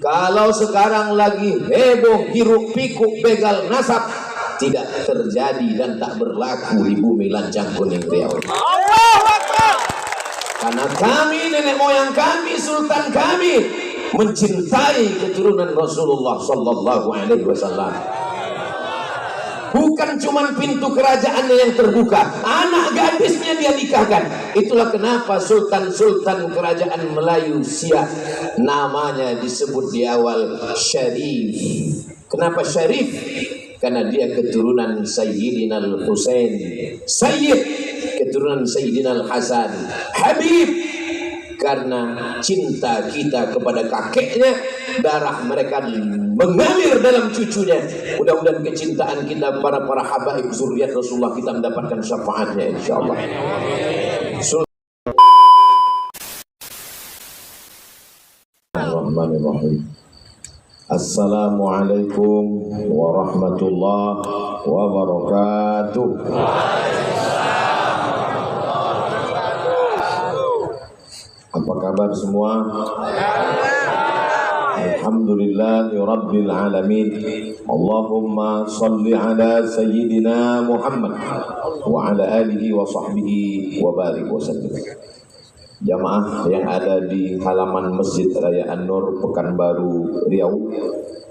Kalau sekarang lagi heboh hiruk pikuk begal nasab, tidak terjadi dan tak berlaku di bumi Lancang Kuning Riau. Karena kami, nenek moyang kami, sultan kami mencintai keturunan Rasulullah Sallallahu Alaihi Wasallam. Bukan cuma pintu kerajaannya yang terbuka, anak gadisnya dia nikahkan. Itulah kenapa sultan-sultan kerajaan Melayu Siak namanya disebut di awal Syarif. Kenapa Syarif? Karena dia keturunan Sayyidina Al-Husain, Sayyid, keturunan Sayyidina Al-Hasan, Habib. Karena cinta kita kepada kakeknya, darah mereka mengalir dalam cucunya. Mudah-mudahan kecintaan kita para habaib zuriat Rasulullah kita mendapatkan syafaatnya insyaallah. Bismillahirrahmanirrahim. Assalamualaikum warahmatullahi wabarakatuh. Apa kabar semua? Alhamdulillah Rabbil Alamin. Allahumma salli ala Sayyidina Muhammad wa ala alihi wa sahbihi wa barik wa sallim. Jamaah yang ada di halaman Masjid Raya An-Nur Pekanbaru Riau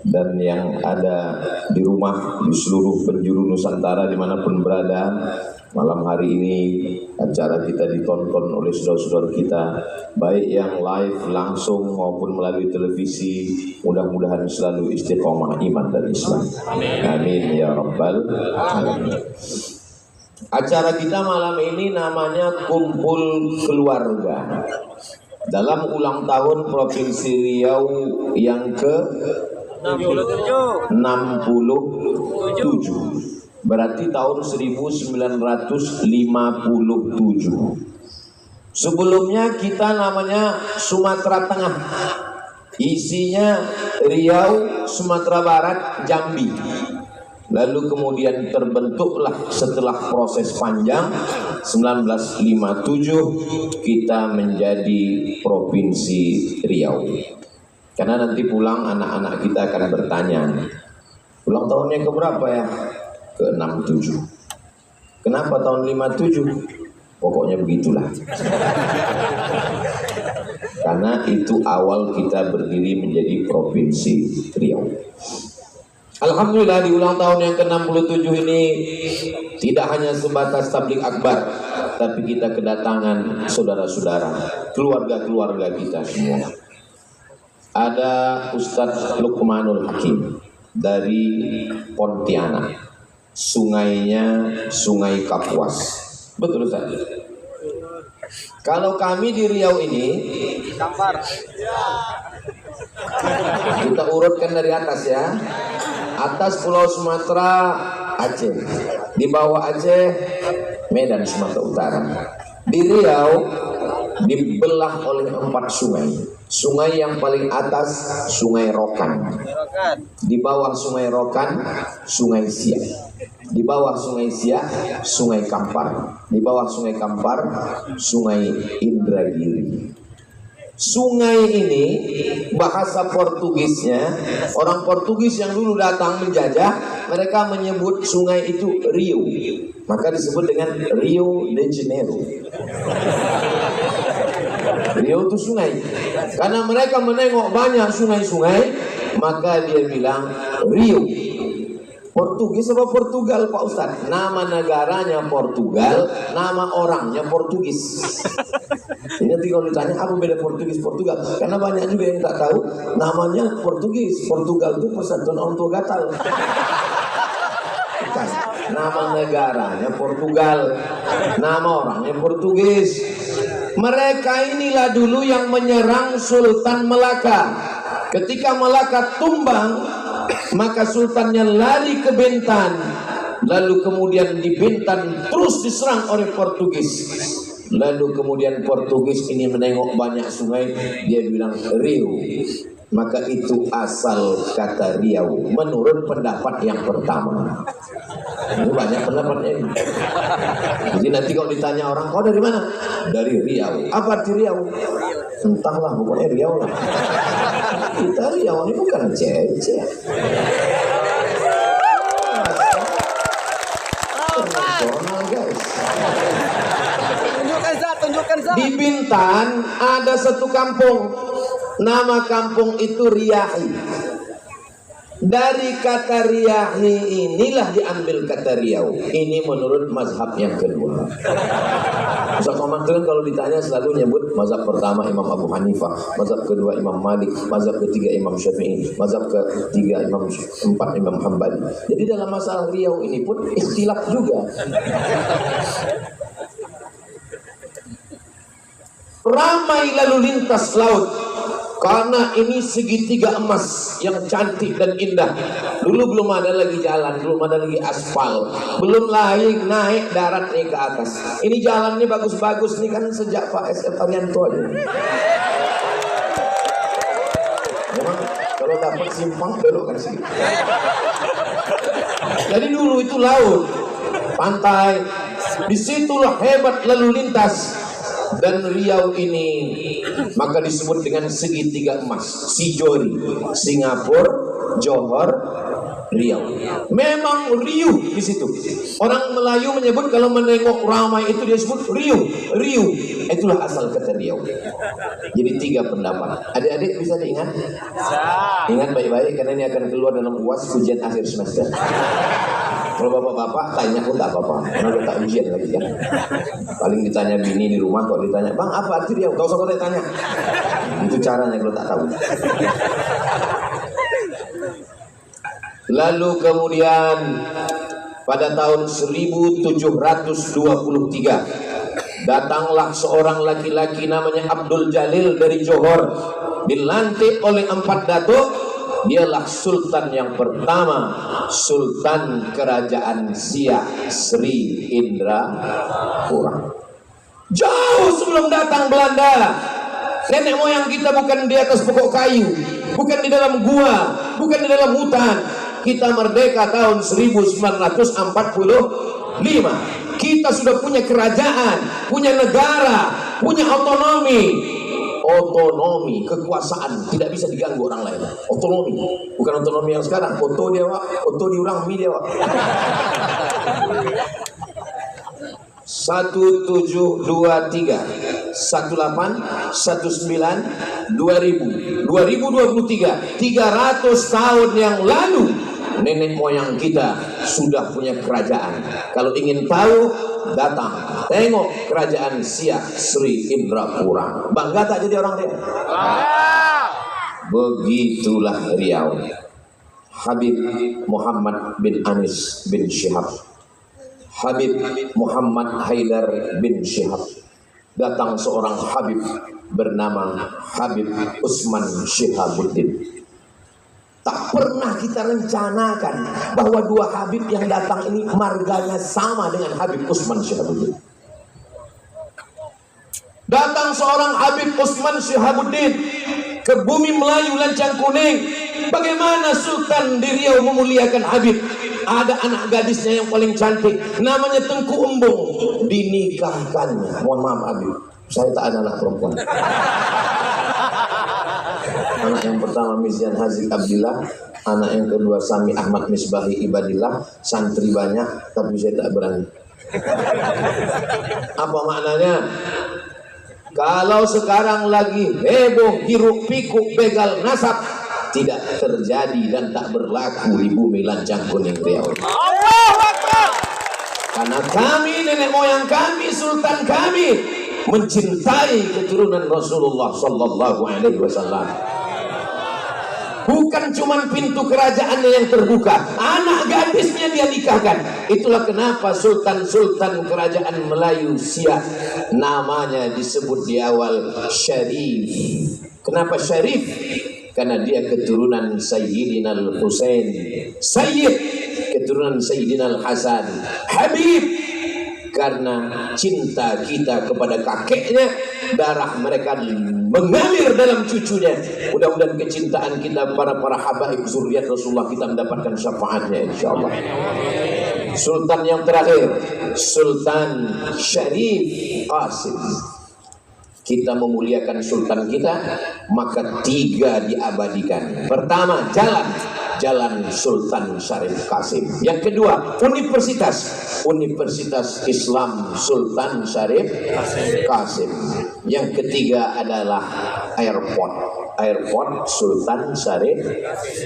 dan yang ada di rumah di seluruh penjuru Nusantara dimanapun berada, malam hari ini acara kita ditonton oleh saudara-saudara kita, baik yang live langsung maupun melalui televisi. Mudah-mudahan selalu istiqomah iman dan Islam. Amin ya rabbal alamin. Acara kita malam ini namanya Kumpul Keluarga dalam ulang tahun Provinsi Riau yang ke 67. Berarti tahun 1957. Sebelumnya kita namanya Sumatera Tengah. Isinya Riau, Sumatera Barat, Jambi. Lalu kemudian terbentuklah setelah proses panjang 1957 kita menjadi Provinsi Riau. Karena nanti pulang anak-anak kita akan bertanya, ulang tahunnya ke berapa ya? Ke 67. Kenapa tahun 57? Pokoknya begitulah. Karena itu awal kita berdiri menjadi Provinsi Riau. Alhamdulillah di ulang tahun yang ke-67 ini tidak hanya sebatas tabligh akbar, tapi kita kedatangan saudara-saudara, keluarga-keluarga kita semua. Ada Ustadz Luqmanul Hakim dari Pontianak, sungainya Sungai Kapuas. Betul Ustaz? Kalau kami di Riau ini kita urutkan dari atas ya. Atas Pulau Sumatera Aceh, di bawah Aceh Medan Sumatera Utara. Di Riau dibelah oleh 4 sungai. Sungai yang paling atas Sungai Rokan. Di bawah Sungai Rokan Sungai Siak. Di bawah Sungai Siak Sungai Kampar. Di bawah Sungai Kampar Sungai Indragiri. Sungai ini bahasa Portugisnya, orang Portugis yang dulu datang menjajah, mereka menyebut sungai itu Rio. Maka disebut dengan Rio de Janeiro. Rio itu sungai. Karena mereka menengok banyak sungai-sungai, maka dia bilang Rio. Portugis apa Portugal Pak Ustadz? Nama negaranya Portugal, nama orangnya Portugis. Ini nanti kalau ditanya apa beda Portugis Portugal, karena banyak juga yang tak tahu namanya Portugis. Portugal itu persatuan orang tua gatal. Bukan. Nama negaranya Portugal, nama orangnya Portugis. Mereka inilah dulu yang menyerang Sultan Melaka. Ketika Melaka tumbang, maka sultannya lari ke Bintan. Lalu kemudian di Bintan terus diserang oleh Portugis. Lalu kemudian Portugis ini menengok banyak sungai, dia bilang Rio. Maka itu asal kata Riau menurut pendapat yang pertama. Ini banyak pendapatnya ini. Jadi nanti kalau ditanya orang, kau dari mana? Dari Riau. Apa arti Riau? Entahlah, pokoknya Riau lah. Kita Riau ini bukan cece. Internasional guys. Tunjukkan Zat. Di Bintan ada satu kampung, nama kampung itu Riyahi. Dari kata Riyahi inilah diambil kata Riau. Ini menurut mazhab yang kedua. Ustaz Somad kan kalau ditanya selalu nyebut mazhab pertama Imam Abu Hanifah, mazhab kedua Imam Malik, mazhab ketiga Imam Syafi'i, mazhab ketiga empat Imam Hambali. Jadi dalam masalah Riau ini pun ikhtilaf juga. Ramai lalu lintas laut karena ini segitiga emas yang cantik dan indah. Dulu belum ada lagi jalan, belum ada lagi aspal, belum lagi naik darat nih ke atas. Ini jalannya bagus-bagus nih kan sejak Pak SF Arianto aja. Memang kalau dapat simpang belok kan sih. Jadi dulu itu laut, pantai, disitulah hebat lalu lintas. Dan Riau ini maka disebut dengan segitiga emas, Sijori, Singapura, Johor, Riau. Memang Riu di situ. Orang Melayu menyebut kalau menengok ramai itu dia sebut Riu, Riu. Itulah asal kata Riau. Jadi 3 pendapat. Adik-adik bisa diingat? Ingat baik-baik karena ini akan keluar dalam UAS ujian akhir semester. Kalau bapak-bapak tanya pun tak apa-apa, karena udah tak ujian lagi kan. Paling ditanya bini di rumah, kok ditanya, bang apa arti Riau? Gak usah pada tanya. Itu caranya kalau tak tahu. Lalu kemudian pada tahun 1723 datanglah seorang laki-laki namanya Abdul Jalil dari Johor, dilantik oleh 4 datuk. Dialah sultan yang pertama, Sultan Kerajaan Siak Sri Indrapura. Jauh sebelum datang Belanda, nenek moyang kita bukan di atas pokok kayu, bukan di dalam gua, bukan di dalam hutan. Kita merdeka tahun 1945. Kita sudah punya kerajaan, punya negara, punya otonomi. Otonomi, kekuasaan tidak bisa diganggu orang lain. Otonomi, bukan otonomi yang sekarang. Oto dia wak, oto diurang mi dia wak. 1723, 18, 19, 2000, 2023, 300 tahun yang lalu nenek moyang kita sudah punya kerajaan. Kalau ingin tahu, datang tengok kerajaan Siak Sri Indrapura. Bangga tak jadi orang Riau? Begitulah Riau. Habib Muhammad bin Anis bin Syihab, Habib Muhammad Haidar bin Syihab. Datang seorang Habib bernama Habib Usman Syihabuddin. Tak pernah kita rencanakan bahwa 2 Habib yang datang ini marganya sama dengan Habib Usman Syihabuddin. Datang seorang Habib Usman Syihabuddin ke bumi Melayu Lancang Kuning. Bagaimana Sultan di Riau memuliakan Habib? Ada anak gadisnya yang paling cantik, namanya Tengku Embung, dinikahkannya. Mohon maaf Habib, saya tak ada anak perempuan. Anak yang pertama Mizian Haziq Abdillah, anak yang kedua Sami Ahmad Misbahi Ibadillah. Santri banyak, tapi saya tak berani. Apa maknanya? Kalau sekarang lagi heboh hiruk pikuk begal nasab, tidak terjadi dan tak berlaku di bumi Lancang Kuning Riau. Karena kami, nenek moyang kami, sultan kami mencintai keturunan Rasulullah Sallallahu Alaihi Wasallam. Bukan cuma pintu kerajaannya yang terbuka, anak gadisnya dia nikahkan. Itulah kenapa sultan-sultan kerajaan Melayu Siak namanya disebut di awal Syarif. Kenapa Syarif? Karena dia keturunan Sayyidina Al-Husain, Sayyid, keturunan Sayyidina Al-Hasan, Habib, karena cinta kita kepada kakeknya, darah mereka mengalir dalam cucunya. Mudah-mudahan kecintaan kita para habaib zuriat Rasulullah kita mendapatkan syafaatnya insyaallah. Sultan yang terakhir, Sultan Syarif Qasim. kita memuliakan sultan kita, maka 3 diabadikan. Pertama, jalan Sultan Syarif Qasim. Yang kedua, Universitas Islam Sultan Syarif Qasim. Yang ketiga adalah airport Sultan Syarif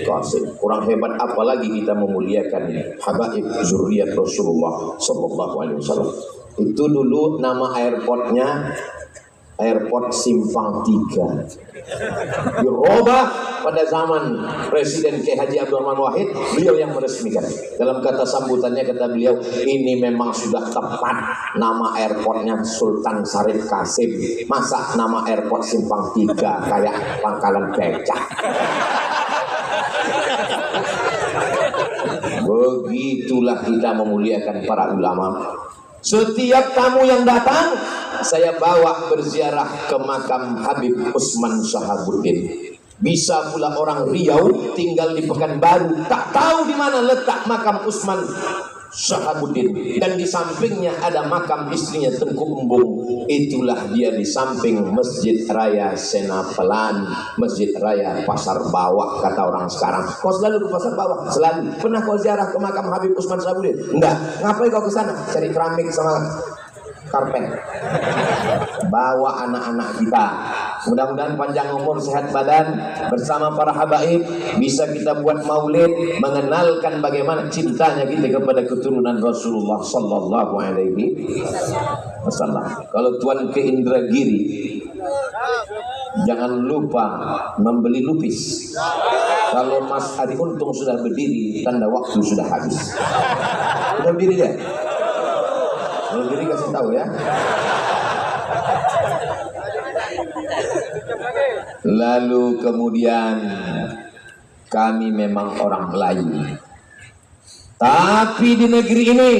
Qasim. Kurang hebat apalagi kita memuliakan habaib zuriat Rasulullah sallallahu alaihi wasallam. Itu dulu nama airportnya Airport Simpang 3. Dirubah pada zaman Presiden K. Haji Abdurrahman Wahid, beliau yang meresmikan. Dalam kata sambutannya kata beliau, ini memang sudah tepat nama airportnya Sultan Syarif Qasim. Masa nama airport Simpang 3 kayak pangkalan becak. Begitulah kita memuliakan para ulama. Setiap tamu yang datang, saya bawa berziarah ke makam Habib Usman Shahabuddin. Bisa pula orang Riau tinggal di Pekanbaru, tak tahu di mana letak makam Usman Shahabuddin, dan di sampingnya ada makam istrinya Tengku Embung. Itulah dia di samping Masjid Raya Senapelan, Masjid Raya Pasar Bawah kata orang sekarang. Kau selalu ke Pasar Bawah? Selalu. Pernah kau ziarah ke makam Habib Usman Shahabuddin? Enggak. Ngapain kau ke sana? Cari keramik sama karpet. Bawa anak-anak kita, mudah-mudahan panjang umur, sehat badan, bersama para habaib bisa kita buat maulid, mengenalkan bagaimana cintanya kita kepada keturunan Rasulullah sallallahu alaihi wasallam. Kalau tuan ke Indragiri, jangan lupa membeli lupis. Kalau Mas Ari Untung sudah berdiri, tanda waktu sudah habis. Sudah berdiri dia? Kalau berdiri kasih tahu ya. Lalu kemudian kami memang orang Melayu, tapi di negeri ini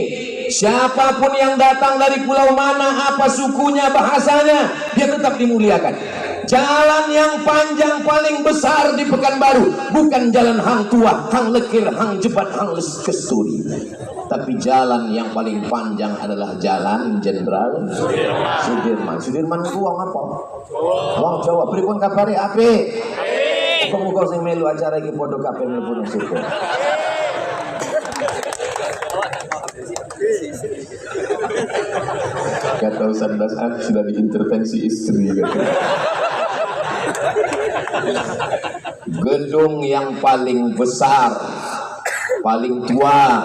siapapun yang datang dari pulau mana, apa sukunya, bahasanya, dia tetap dimuliakan. Jalan yang panjang paling besar di Pekanbaru bukan jalan Hang Tua, Hang Lekir, Hang Jebat, Hang Kesturi, tapi jalan yang paling panjang adalah Jalan Jenderal Sudirman. Sudirman ku wong apa? Wong Jawa. Pripun kabare apik? Muga-muga sing melu acara iki padha kabeh mlebu nang surga. Kata Ustaz Das'an sudah diintervensi istri katanya. Gedung yang paling besar, paling tua,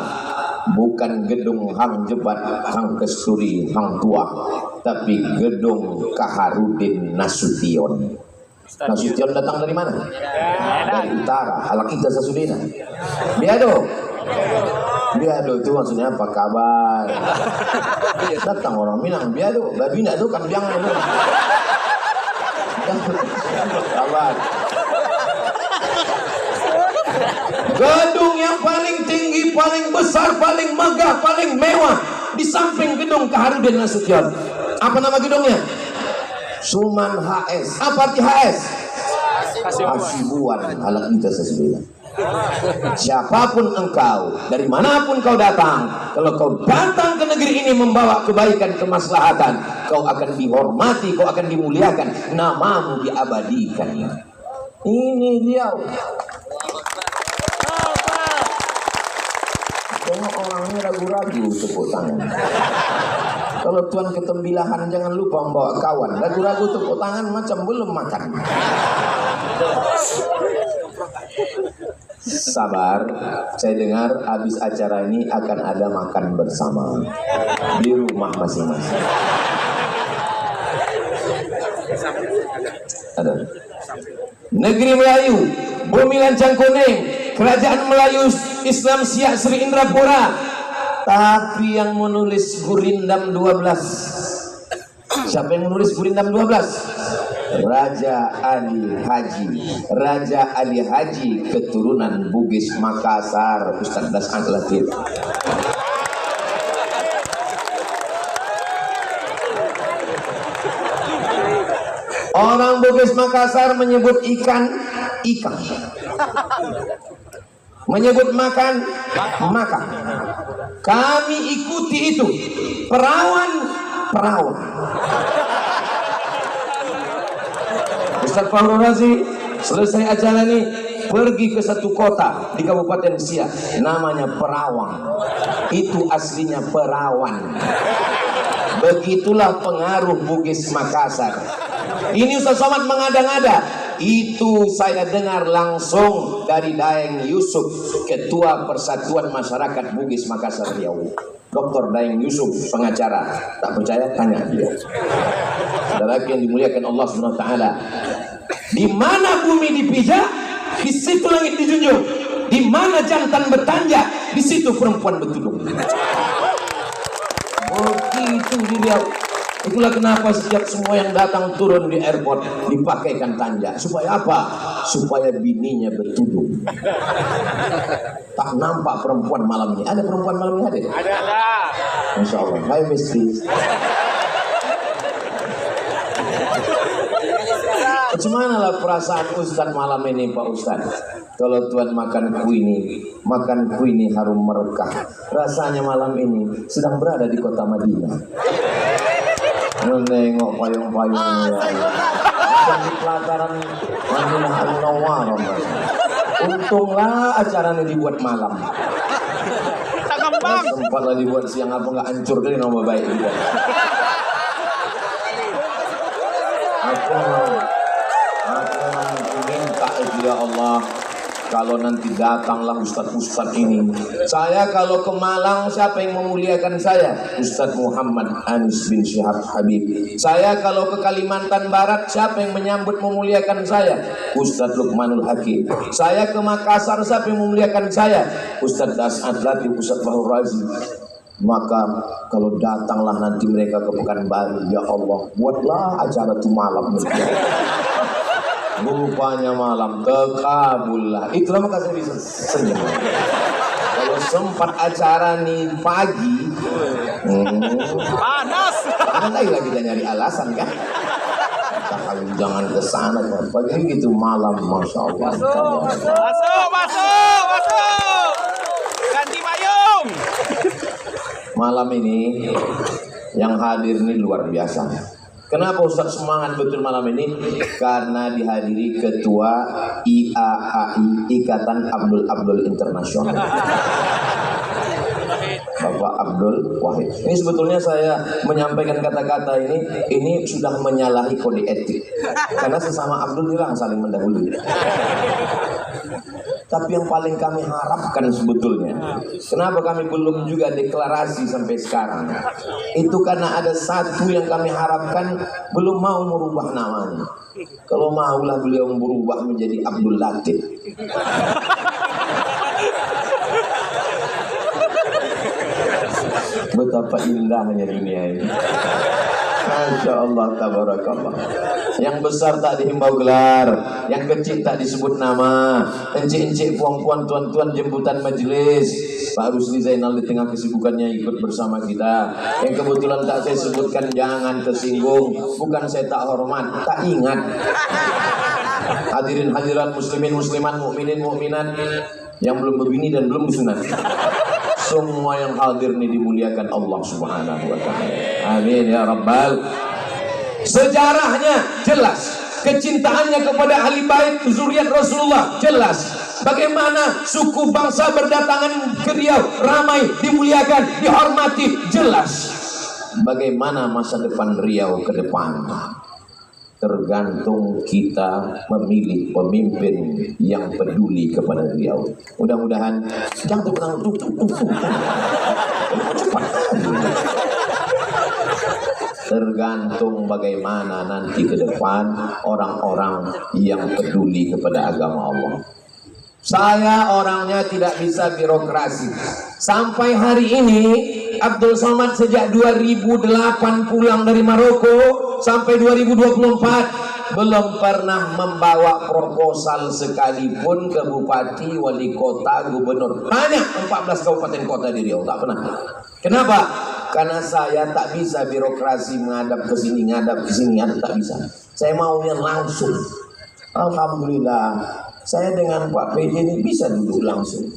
bukan gedung Hang Jebat, Hang Kesturi, Hang Tua, tapi gedung Kaharudin Nasution. Nasution datang dari mana? Dari utara, Halak Ita Sasudina. Biado itu maksudnya apa kabar? Datang orang Minang, biado, babina itu kan jangan itu. Kabar. Gedung yang paling tinggi, paling besar, paling megah, paling mewah di samping gedung Kaharudin Nasution. Apa nama gedungnya? Suman HS. Apa arti HS? Hasibuan. Halak Ita Sasudina. Siapapun engkau, dari manapun kau datang, kalau kau datang ke negeri ini membawa kebaikan, kemaslahatan, kau akan dihormati, kau akan dimuliakan, namamu diabadikan. Ini dia. Tengok orangnya ragu-ragu tepuk tangan. Kalau tuan ketembilahan jangan lupa membawa kawan. Ragu-ragu tepuk tangan macam belum makan. Sabar, saya dengar habis acara ini akan ada makan bersama di rumah masing-masing. Ada. Negeri Melayu, Bumi Lancang Kuning, Kerajaan Melayu Islam Siak Sri Indrapura. Tapi yang menulis Gurindam 12, siapa yang menulis Gurindam 12? Raja Ali Haji. Raja Ali Haji keturunan Bugis Makassar, Ustaz Das'an Latif. Orang Bugis Makassar menyebut ikan, ikan. Menyebut makan, makan. Kami ikuti itu. Perawan, perawan. Ustaz Fahru Razi selesai acara ini pergi ke satu kota di Kabupaten Siak, namanya Perawang. Itu aslinya perawan. Begitulah pengaruh Bugis Makassar. Ini Ustaz Somad mengada-ngada. Itu saya dengar langsung dari Daeng Yusuf, Ketua Persatuan Masyarakat Bugis Makassar Riau. Dr. Daeng Yusuf, pengacara. Tak percaya, tanya dia. Saudara yang dimuliakan Allah SWT, di mana bumi dipijak, di situ langit dijunjung. Di mana jantan bertanja, di situ perempuan bertudung. Begitu di Riau. Itulah kenapa setiap semua yang datang turun di airport dipakaikan tanja. Supaya apa? Supaya bininya bertudung. Tak nampak perempuan malam ini. Ada perempuan malam ini ada? Ada. Masya Allah. Hai Misti. Bagaimana lah perasaan Ustaz malam ini Pak Ustaz? Kalau Tuhan makan kuini harum merekah. Rasanya malam ini sedang berada di kota Madinah. Menengok payung-payungnya. Di pelataran Madinah Al-Nawwarah. Untunglah acara ini dibuat malam. Sempatlah dibuat siang, apa nggak hancur dari nama baik juga. Aku minta ya Allah, kalau nanti datanglah Ustadz ini, saya kalau ke Malang siapa yang memuliakan saya? Ustadz Muhammad Anis bin Syihab Habib. Saya kalau ke Kalimantan Barat siapa yang menyambut memuliakan saya? Ustadz Luqmanul Hakim. Saya ke Makassar siapa yang memuliakan saya? Ustadz As'ad Latif, Ustadz Fahru Razi. Maka kalau datanglah nanti mereka ke Pekanbaru, ya Allah, buatlah acara itu malam. Rupanya malam terkabullah. Itulah maka saya bisa senyum. Kalau sempat acara nih pagi, panas. Andai kita nyari alasan kan? Jangan ke sana kan. Pagi gitu malam, masya Allah. Masuk. Ganti payung. Malam ini yang hadir ini luar biasa. Kenapa Ustaz semangat betul malam ini? Karena dihadiri Ketua IAAI, Ikatan Abdul Internasional, Bapak Abdul Wahid. Ini sebetulnya saya menyampaikan kata-kata ini sudah menyalahi kode etik. Karena sesama Abdul bilang saling mendahului. Tapi yang paling kami harapkan sebetulnya, kenapa kami belum juga deklarasi sampai sekarang, itu karena ada satu yang kami harapkan belum mau merubah namanya. Kalau maulah beliau berubah menjadi Abdul Latif. Betapa indahnya dunia ini. Masya Allah, tabarakallah. Yang besar tak dihimbau gelar, yang kecil tak disebut nama. Encik-encik, puan-puan, tuan-tuan jemputan majelis, Pak Rusli Zainal di tengah kesibukannya ikut bersama kita. Yang kebetulan tak saya sebutkan jangan tersinggung. Bukan saya tak hormat, tak ingat. Hadirin hadirat muslimin muslimat, mukminin mukminat yang belum berbini dan belum disunat. Semua yang hadir ini dimuliakan Allah Subhanahu wa ta'ala. Amin ya rabbal. Sejarahnya jelas, kecintaannya kepada ahli bait zuriat Rasulullah jelas. Bagaimana suku bangsa berdatangan ke Riau, ramai, dimuliakan, dihormati, jelas. Bagaimana masa depan Riau ke depan? Tergantung kita memilih pemimpin yang peduli kepada Riau. Mudah-mudahan jangan terpenang cepat. Tergantung bagaimana nanti ke depan orang-orang yang peduli kepada agama Allah. Saya orangnya tidak bisa birokrasi. Sampai hari ini Abdul Somad sejak 2008 pulang dari Maroko sampai 2024 belum pernah membawa proposal sekalipun ke bupati, wali kota, gubernur. Banyak 14 kabupaten kota di Riau, tak pernah. Kenapa? Karena saya tak bisa birokrasi menghadap ke sini, ngadap ke sini, tak bisa. Saya maunya langsung. Alhamdulillah, saya dengan Pak PJ ini bisa duduk langsung.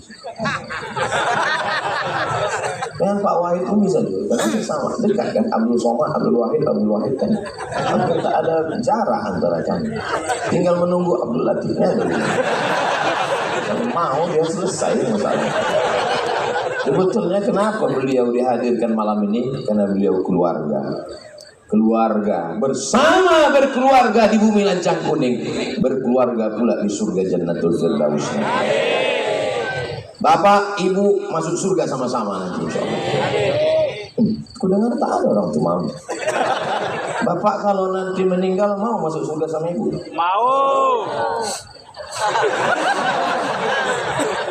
Dengan Pak Wahid pun bisa juga, karena sama, dekat kan, Abdul Somad, Abdul Wahid kan, hampir tak ada jarak antara kami. Tinggal menunggu Abdul Latifnya dulu. Kalau mau dia selesai masalah. Sebetulnya kenapa beliau dihadirkan malam ini? Karena beliau keluarga bersama berkeluarga di bumi lancang kuning, berkeluarga pula di surga Jannatul Firdaus. Bapak, ibu masuk surga sama-sama nanti insyaallah. Aku dengar tak ada orang tuh mau. Bapak kalau nanti meninggal mau masuk surga sama ibu? Mau.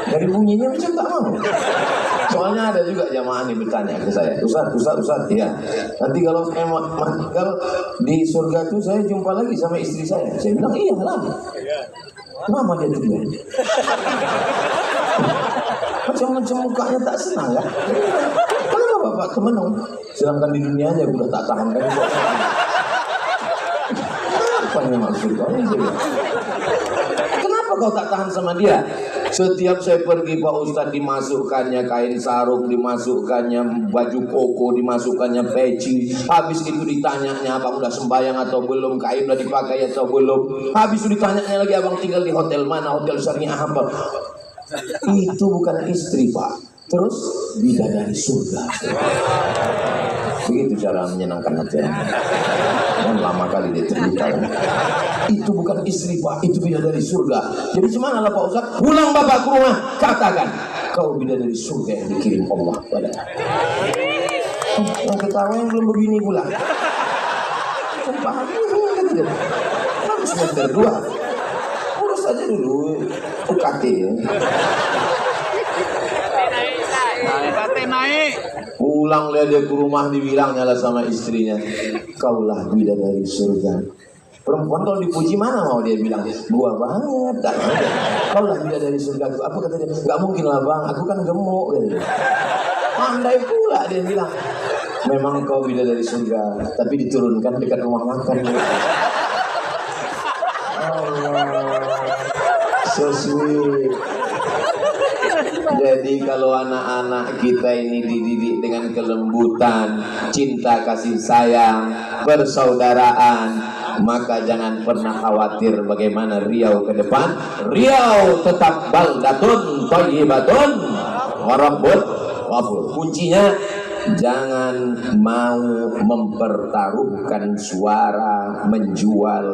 Dari bunyinya macam tak mau. Soalnya ada juga jamaah nih bertanya ke saya, Ustaz, ya. Nanti kalau di surga tuh saya jumpa lagi sama istri saya. Saya bilang iya lah. Kenapa dia tuh? Macam-macam mukanya tak senang kan? Kenapa bapak temenung? Sedangkan di dunia aja udah tak tahan kan? Apa yang maksud kau? Kenapa kau tak tahan sama dia? Setiap saya pergi Pak Ustadz dimasukkannya kain sarung, dimasukkannya baju koko, dimasukkannya peci. Habis itu ditanyanya abang udah sembahyang atau belum, kain udah dipakai atau belum. Habis itu ditanyanya lagi abang tinggal di hotel mana, hotel syariah apa. Itu bukan istri Pak. Terus bidadari surga. Begitu cara menyenangkan hati orang. Dan lama kali dia terbuka. Itu bukan istri Pak, itu bidadari surga. Jadi gimana lah Pak Ustadz? Pulang Bapak ke rumah, katakan kau bidadari surga yang dikirim Allah pada. Yang ketawa yang belum begini pula. Paham? Kan semester 2. Urus aja dulu UKT ya. Naik. Pulang dia ke rumah dibilangnya lah sama istrinya, kaulah bidadari surga. Perempuan kalau dipuji mana mau dia bilang, gua banget. Kaulah bidadari surga. Apa kata dia? Gak mungkin lah bang, aku kan gemuk. Pandai pula dia bilang, memang kau bidadari surga, tapi diturunkan dekat rumah makan. Allah, so sweet. Jadi kalau anak-anak kita ini dididik dengan kelembutan, cinta kasih sayang, persaudaraan, maka jangan pernah khawatir bagaimana Riau ke depan. Riau tetap baldatun thayyibatun wa rabbun ghafur. Kuncinya jangan mau mempertaruhkan suara menjual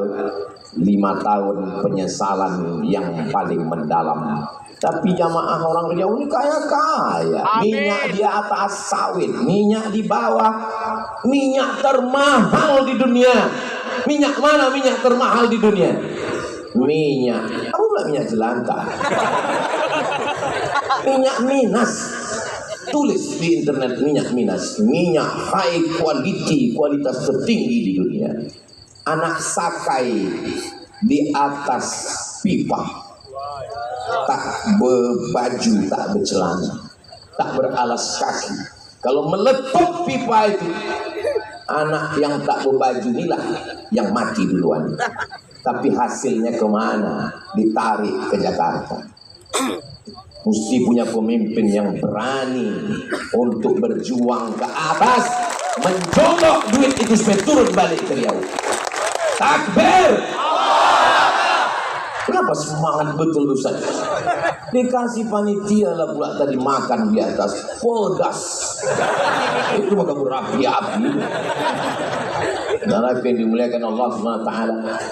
5 tahun penyesalan yang paling mendalam. Tapi jamaah orang Riau ini kaya-kaya. Minyak di atas sawit, minyak di bawah, minyak termahal di dunia. Minyak mana minyak termahal di dunia? Minyak, apa pula minyak jelantah? Minyak minas. Tulis di internet minyak minas, minyak high quality, kualitas tertinggi di dunia. Anak sakai di atas pipa. Tak berbaju, tak bercelana, tak beralas kaki. Kalau meletup pipa itu, anak yang tak berbaju inilah yang mati duluan. Tapi hasilnya kemana? Ditarik ke Jakarta. Mesti punya pemimpin yang berani untuk berjuang ke atas, mencolok duit itu supaya turun balik ke Riau. Takbir! Kenapa semangat betul Ustaz? Dikasih panitia lah pula tadi makan di atas pedas. Itu maka berapi-api. Dan yang dimuliakan Allah SWT.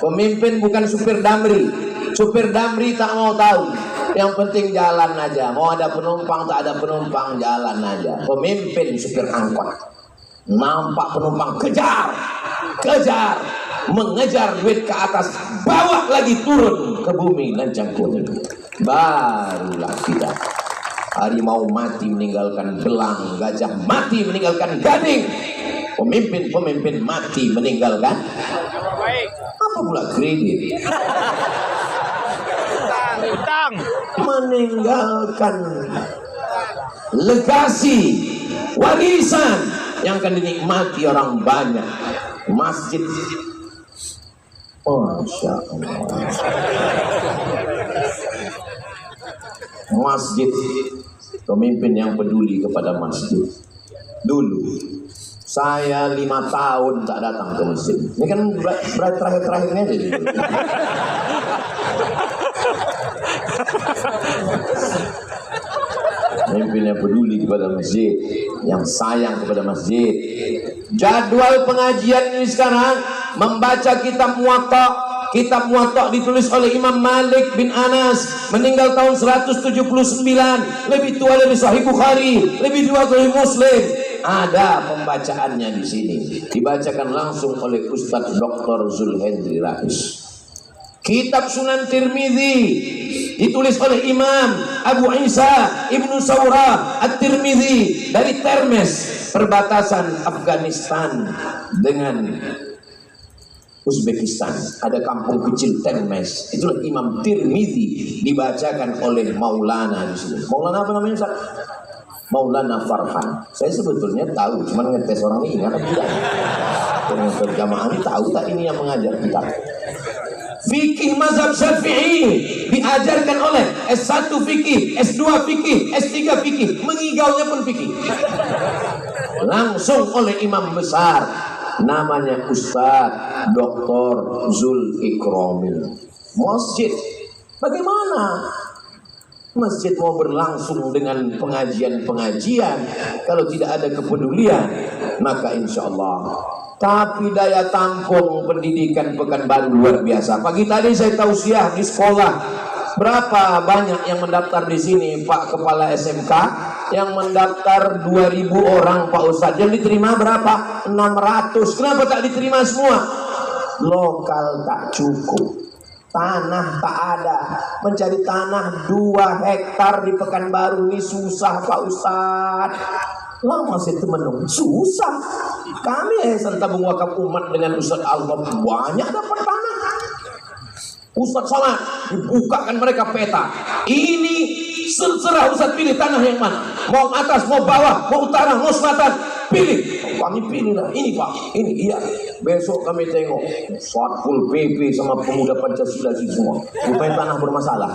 Pemimpin bukan supir damri. Supir damri tak mau tahu. Yang penting jalan aja. Mau ada penumpang tak ada penumpang, jalan aja. Pemimpin supir angkot. Nampak penumpang, kejar. Mengejar duit ke atas, bawa lagi turun ke bumi lancang kuning. Barulah kita. Harimau mati meninggalkan belang, gajah mati meninggalkan gading, pemimpin mati meninggalkan apa pula kredit, Utang. meninggalkan legasi, warisan yang akan dinikmati orang banyak. Masjid, Masya Allah. Masjid, pemimpin yang peduli kepada masjid. dulu saya 5 tahun tak datang ke masjid. Ini kan terakhir-terakhirnya jadi. Pemimpin yang peduli kepada masjid, yang sayang kepada masjid. Jadwal pengajian ini sekarang membaca kitab Muwatta. Kitab Muwatta ditulis oleh Imam Malik bin Anas, meninggal tahun 179, lebih tua dari Sahih Bukhari, lebih tua dari Muslim. Ada pembacaannya di sini, dibacakan langsung oleh Ustadz Dr. Zulhendri Rais. Kitab Sunan Tirmidzi ditulis oleh Imam Abu Isa Ibnu Saurah At-Tirmidzi dari Termes, perbatasan Afghanistan dengan Uzbekistan. Ada kampung kecil Termes, itulah Imam Tirmidzi, dibacakan oleh Maulana di sini. Maulana apa namanya, Ustaz? Maulana Farhan. Saya sebetulnya tahu, cuman ngetes orang ini ingat tidak. Dengan berjamaah ini tahu tak ini yang mengajar kita. Fikih mazhab Syafi'i diajarkan oleh S1 fikih, S2 fikih, S3 fikih, mengigaunya pun fikih. Langsung oleh imam besar, namanya Ustadz Dr. Zul Ikrami. Masjid, bagaimana masjid mau berlangsung dengan pengajian-pengajian kalau tidak ada kepedulian? Maka insya Allah. Tapi daya tampung pendidikan Pekanbaru luar biasa. Pagi tadi saya tausiah di sekolah. Berapa banyak yang mendaftar di sini, Pak Kepala SMK? Yang mendaftar 2.000 orang, Pak Ustadz. Yang diterima berapa? 600. Kenapa tak diterima semua? Lokal tak cukup. Tanah tak ada. Mencari tanah 2 hektar di Pekanbaru ini susah, Pak Ustadz. Lama saya temenung, susah. Kami Yayasan Tabung Wakaf Umat dengan Ustadz Albab banyak dapat tanah. Ustadz Somad dibukakan mereka peta. Ini serah Ustadz pilih tanah yang mana. Mau atas, mau bawah, mau utara, mau selatan. Pilih. Kami pilih lah. Ini Pak, ini iya. Besok kami tengok Satpol PP sama pemuda Pancasila semua. Rupanya tanah bermasalah.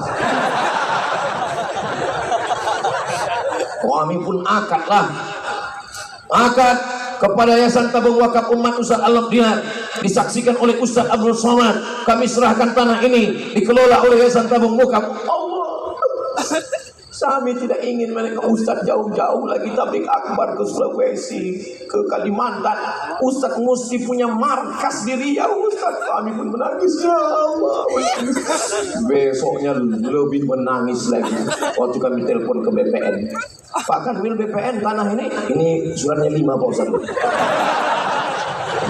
Kami pun akad lah. Akad kepada Yayasan Tabung Wakaf Umat Ustadz Albab Dinar, disaksikan oleh Ustadz Abdul Somad. Kami serahkan tanah ini dikelola oleh Yayasan Tabung Wakaf. Allah, kami tidak ingin mereka Ustadz jauh-jauh lagi tablik akbar ke Sulawesi, ke Kalimantan. Ustadz mesti punya markas di Riau. Ustadz, kami pun menangis. Ya Allah, besoknya lebih menangis lagi waktu kami telepon ke BPN. Pak Kanwil BPN tanah ini suratnya 5 Pak Ustadz.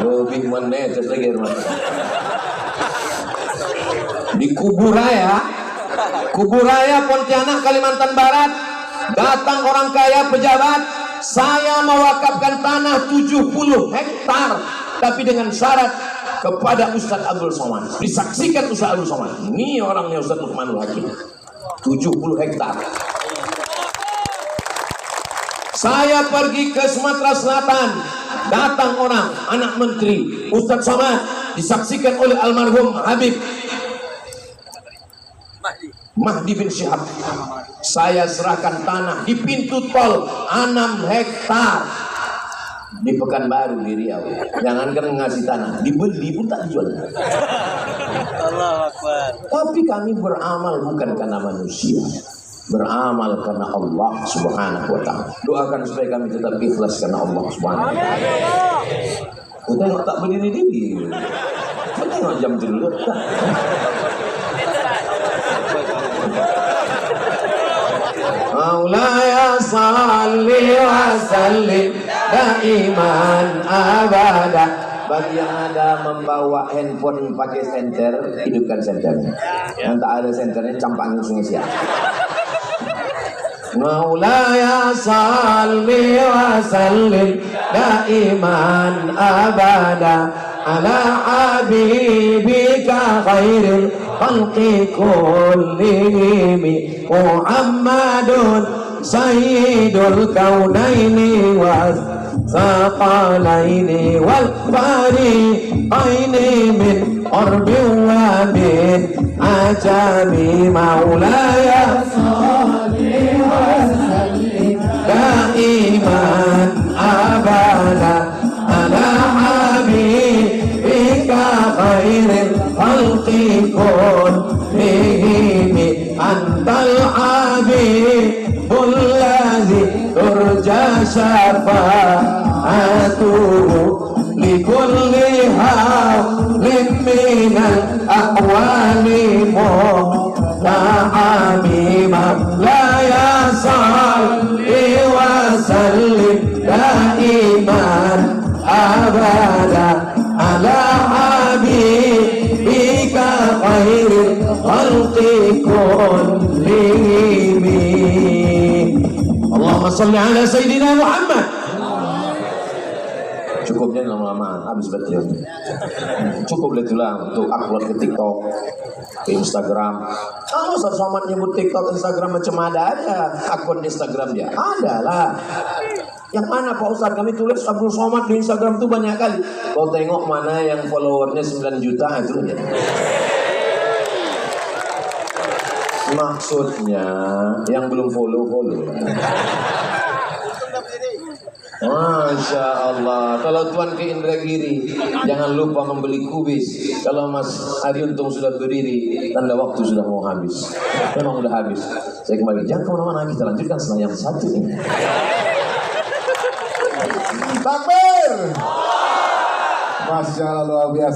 Lebih menetes lagi rumah. Di Kuburaya Pontianak Kalimantan Barat, datang orang kaya pejabat, saya mewakafkan tanah 70 hektar, tapi dengan syarat kepada Ustadz Abdul Somad. Disaksikan Ustadz Abdul Somad. Ini orangnya Ustadz Lukmanul Hakim. 70 hektar. Saya pergi ke Sumatera Selatan, datang orang, anak menteri, Ustadz Somad, disaksikan oleh almarhum Habib Mahdi bin Syihab. Saya serahkan tanah di pintu tol 6 hektar di Pekanbaru di Riau. Jangankan ngasih tanah, dibeli pun tak dijual. Allah Akbar. Tapi kami beramal bukan karena manusia, beramal karena Allah Subhanahu wa ta'ala. Doakan supaya kami tetap ikhlas karena Allah Subhanahu wa ta'ala. Kita tengok tak berdiri-diri. Kita tengok jam dulu. Maulaya salli wa sallim daiman abada. Bagi yang ada membawa handphone pakai senter, hidupkan senternya. Yang tak ada senternya, campangin sungai siap. Maulaya salli wa sallim daiman abada ala habibika khairil khalqi kullihim Muhammadun sayyidul kaunaini wa thaqalaini wal fariqaini min qurbi wa min ajami. Maulaya salli wa sallim daiman syafa'atuhu likulli hawlin minal ahwali muhta'amima la ya salli wa sallim daiman abada ala habibika khairil khalqi kullihim. Allahumma salli ala Sayyidina Muhammad. Cukupnya lama-lama habis baterai. Cukup itulah untuk upload ke TikTok, ke Instagram. Kalau Ustaz Somad nyebut TikTok, Instagram macam ada aja akun Instagram dia. Ada lah. Yang mana Pak Ustaz? Kami tulis Abdul Somad di Instagram tuh banyak kali. Kau tengok mana yang followernya 9 juta itu aja. Maksudnya yang belum follow. Masya Allah. Kalau Tuan ke Indragiri, jangan lupa membeli kubis. Kalau Mas Ariuntung sudah berdiri, tanda waktu sudah mau habis. Memang sudah habis. Saya kembali, jangan kemana-mana, kita lanjutkan setelah yang satu ini. Takbir. Masya Allah, luar biasa.